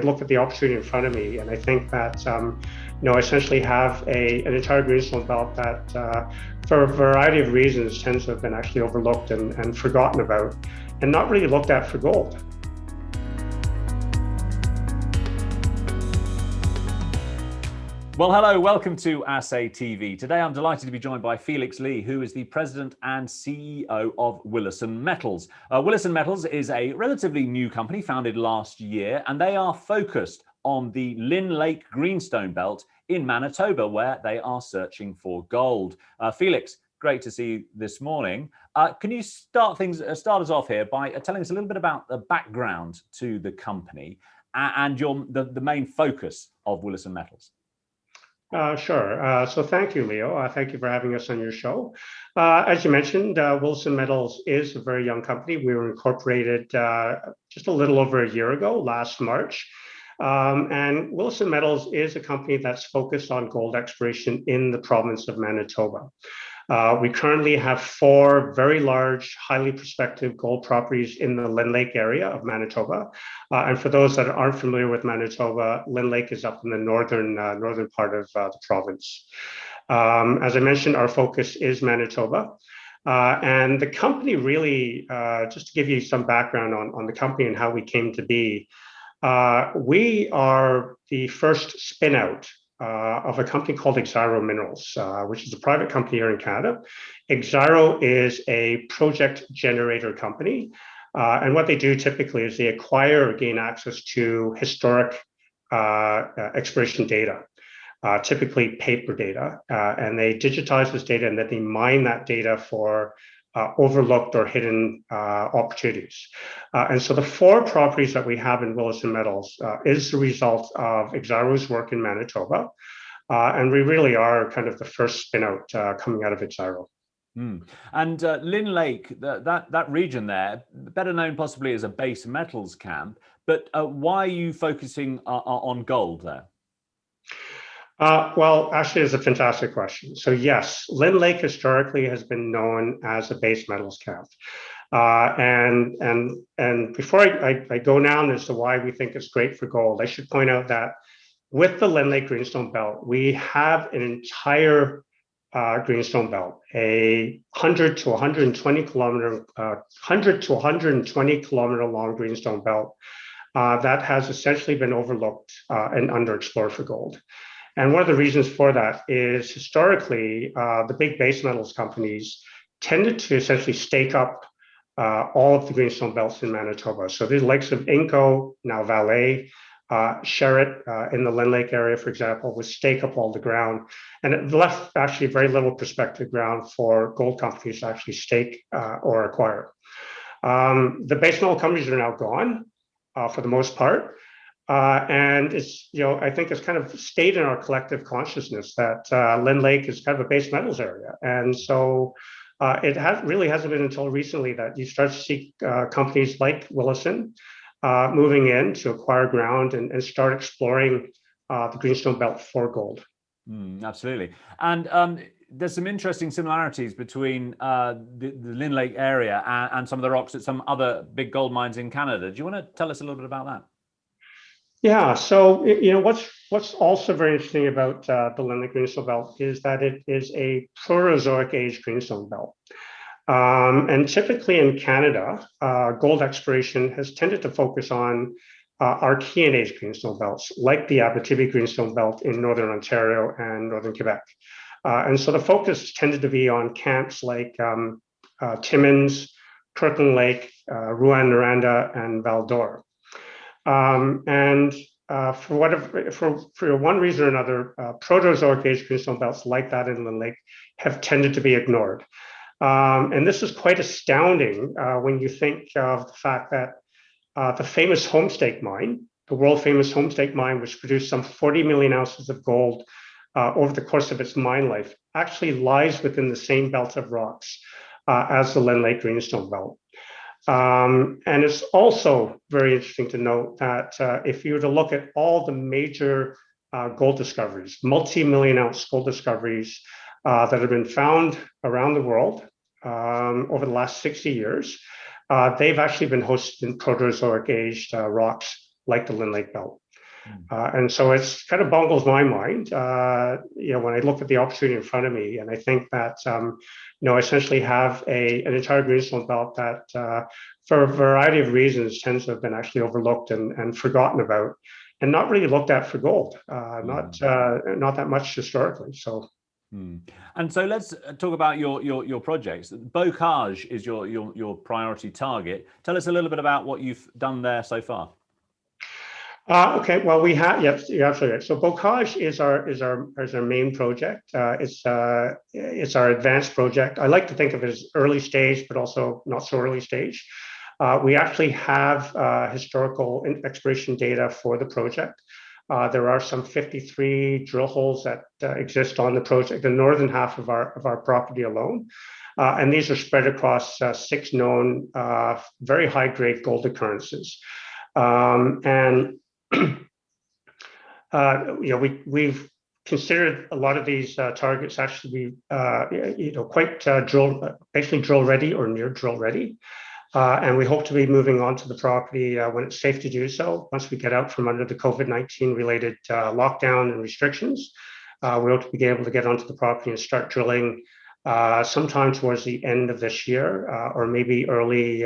looked at the opportunity in front of me, and I think that I essentially have an entire greenstone belt that, for a variety of reasons, tends to have been actually overlooked and forgotten about, and not really looked at for gold. Well, hello, welcome to Assay TV. Today I'm delighted to be joined by Felix Lee, who is the President and CEO of Willeson Metals. Willeson Metals is a relatively new company founded last year, and they are focused on the Lynn Lake Greenstone belt in Manitoba, where they are searching for gold. Felix, great to see you this morning. Can you start us off here by telling us a little bit about the background to the company and the main focus of Willeson Metals? Sure. So thank you, Leo. Thank you for having us on your show. As you mentioned, Willeson Metals is a very young company. We were incorporated just a little over a year ago, last March. And Willeson Metals is a company that's focused on gold exploration in the province of Manitoba. We currently have 4 very large, highly prospective gold properties in the Lynn Lake area of Manitoba. And for those that aren't familiar with Manitoba, Lynn Lake is up in the northern part of the province. As I mentioned, our focus is Manitoba. And the company really, just to give you some background on the company and how we came to be, we are the first spin-out of a company called Exiro Minerals, which is a private company here in Canada. Exiro is a project generator company. And what they do typically is they acquire or gain access to historic exploration data, typically paper data, and they digitize this data, and then they mine that data for overlooked or hidden opportunities. And so the 4 properties that we have in Willeson Metals is the result of Exiro's work in Manitoba. And we really are kind of the first spin-out coming out of Exiro. And Lynn Lake, that region there, better known possibly as a base metals camp, but why are you focusing on gold there? Well, actually, it's a fantastic question. So yes, Lynn Lake historically has been known as a base metals camp. And before I go down as to why we think it's great for gold, I should point out that with the Lynn Lake Greenstone Belt, we have an entire Greenstone Belt, a 100 to 120 kilometer long Greenstone Belt that has essentially been overlooked and underexplored for gold. And one of the reasons for that is historically, the big base metals companies tended to essentially stake up all of the greenstone belts in Manitoba. So the likes of Inco, now Vale, Sherritt in the Lynn Lake area, for example, would stake up all the ground. And it left actually very little prospective ground for gold companies to actually stake or acquire. The base metal companies are now gone for the most part. And it's, I think it's kind of stayed in our collective consciousness that Lynn Lake is kind of a base metals area. And so it really hasn't been until recently that you start to see companies like Willeson moving in to acquire ground and start exploring the Greenstone Belt for gold. Absolutely. And there's some interesting similarities between the Lynn Lake area and some of the rocks at some other big gold mines in Canada. Do you want to tell us a little bit about that? Yeah, so what's also very interesting about the Lynn Lake Greenstone Belt is that it is a Proterozoic age greenstone belt. And typically in Canada, gold exploration has tended to focus on Archean age greenstone belts, like the Abitibi Greenstone Belt in Northern Ontario and Northern Quebec. And so the focus tended to be on camps like Timmins, Kirkland Lake, Rouyn-Noranda, and Val-d'Or. And for one reason or another, Proterozoic age greenstone belts like that in Lynn Lake have tended to be ignored. And this is quite astounding when you think of the fact that the famous Homestake mine, the world famous Homestake mine, which produced some 40 million ounces of gold over the course of its mine life, actually lies within the same belt of rocks as the Lynn Lake Greenstone Belt. And it's also very interesting to note that if you were to look at all the major gold discoveries, multi-million ounce gold discoveries that have been found around the world over the last 60 years, they've actually been hosted in Proterozoic aged rocks like the Lynn Lake belt. And so it's kind of boggles my mind, when I look at the opportunity in front of me, and I think that, essentially have an entire greenstone belt that, for a variety of reasons, tends to have been actually overlooked and forgotten about, and not really looked at for gold, not that much historically. So. And so let's talk about your projects. Beaucage is your priority target. Tell us a little bit about what you've done there so far. Okay, well, we have, yes, you're absolutely right. So Bocage is our main project. It's our advanced project. I like to think of it as early stage, but also not so early stage. We actually have historical exploration data for the project. There are some 53 drill holes that exist on the project, the northern half of our property alone. And these are spread across 6 known very high-grade gold occurrences. We've considered a lot of these targets actually be, quite basically drill ready or near drill ready. And we hope to be moving on to the property when it's safe to do so. Once we get out from under the COVID-19 related lockdown and restrictions, we hope to be able to get onto the property and start drilling sometime towards the end of this year, or maybe early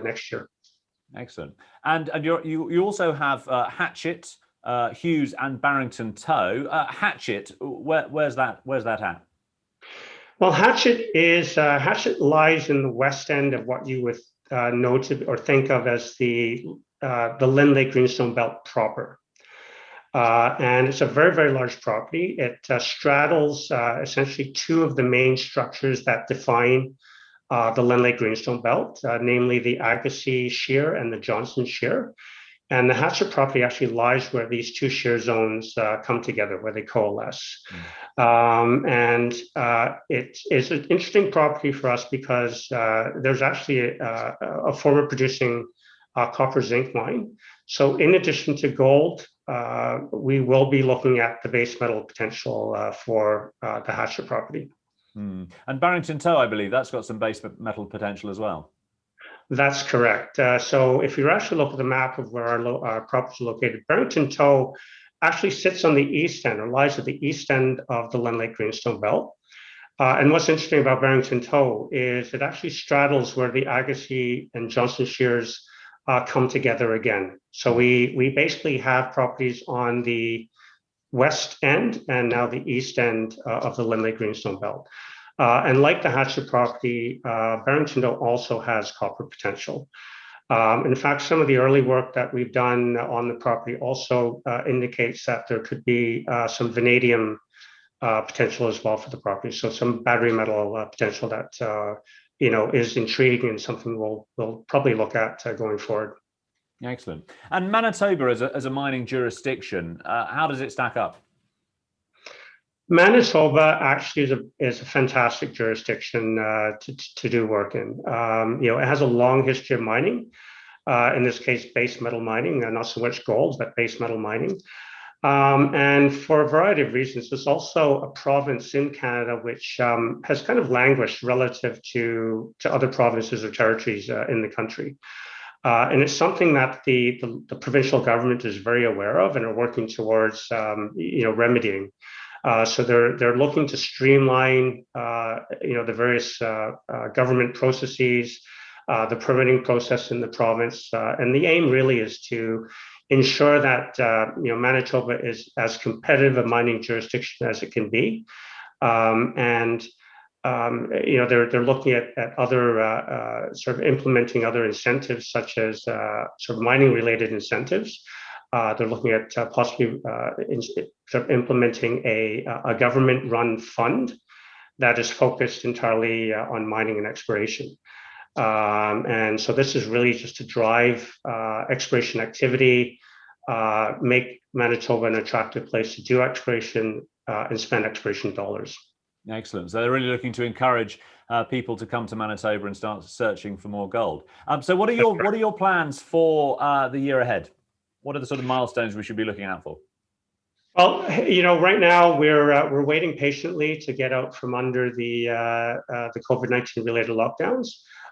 next year. Excellent. And you also have Hatchet, Hughes, and Barrington-Tow. Hatchet, where's that at? Well, Hatchet lies in the west end of what you would know to or think of as the Lynn Lake Greenstone Belt proper. And it's a very, very large property. It straddles essentially 2 of the main structures that define the Lynn Lake Greenstone Belt, namely the Agassiz Shear and the Johnson Shear. And the Hatchet property actually lies where these 2 shear zones come together, where they coalesce. And it is an interesting property for us because there's actually a former producing copper zinc mine. So in addition to gold, we will be looking at the base metal potential for the Hatchet property. And Barrington-Tow, I believe, that's got some base metal potential as well. That's correct. So if you actually look at the map of where our property is located, Barrington-Tow actually sits on the east end, or lies at the east end of the Lynn Lake Greenstone Belt. And what's interesting about Barrington-Tow is it actually straddles where the Agassiz and Johnson shears come together again. So we basically have properties on the west end and now the east end of the Lynn Lake Greenstone Belt. And like the Hatchet property, Barrington-Tow also has copper potential. In fact, some of the early work that we've done on the property also indicates that there could be some vanadium potential as well for the property. So some battery metal potential that is intriguing and something we'll probably look at going forward. Excellent. And Manitoba as a mining jurisdiction, how does it stack up? Manitoba actually is a fantastic jurisdiction to do work in. It has a long history of mining, in this case, base metal mining, not so much gold, but base metal mining. And for a variety of reasons, there's also a province in Canada which has kind of languished relative to other provinces or territories in the country. And it's something that the provincial government is very aware of and are working towards remedying. So they're looking to streamline, the various government processes, the permitting process in the province, and the aim really is to ensure that Manitoba is as competitive a mining jurisdiction as it can be, and they're looking at other sort of implementing other incentives such as sort of mining related incentives. They're looking at possibly sort of implementing a government-run fund that is focused entirely on mining and exploration. And so this is really just to drive exploration activity, make Manitoba an attractive place to do exploration and spend exploration dollars. Excellent. So they're really looking to encourage people to come to Manitoba and start searching for more gold. So what are your plans for the year ahead? What are the sort of milestones we should be looking out for? Well, right now we're waiting patiently to get out from under the COVID-19 related lockdowns.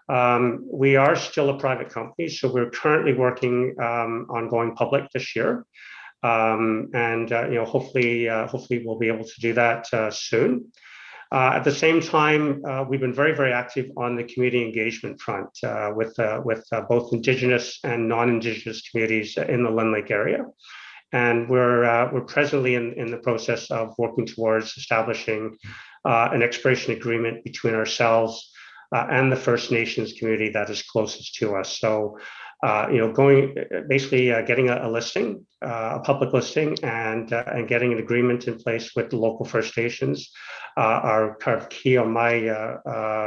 We are still a private company, so we're currently working on going public this year. And hopefully we'll be able to do that soon. At the same time, we've been very, very active on the community engagement front with both Indigenous and non-Indigenous communities in the Lynn Lake area. And we're presently in the process of working towards establishing an exploration agreement between ourselves and the First Nations community that is closest to us. So, getting a listing, a public listing, and getting an agreement in place with the local First Nations are kind of key on my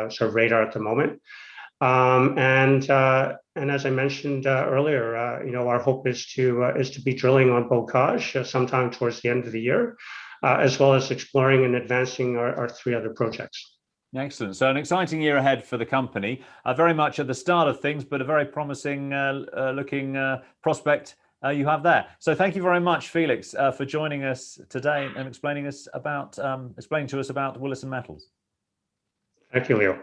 sort of radar at the moment. And as I mentioned earlier, our hope is to be drilling on Beaucage sometime towards the end of the year, as well as exploring and advancing our 3 other projects. Excellent. So an exciting year ahead for the company, very much at the start of things, but a very promising looking prospect you have there. So thank you very much, Felix, for joining us today and explaining to us about Willeson Metals. Thank you, Leo.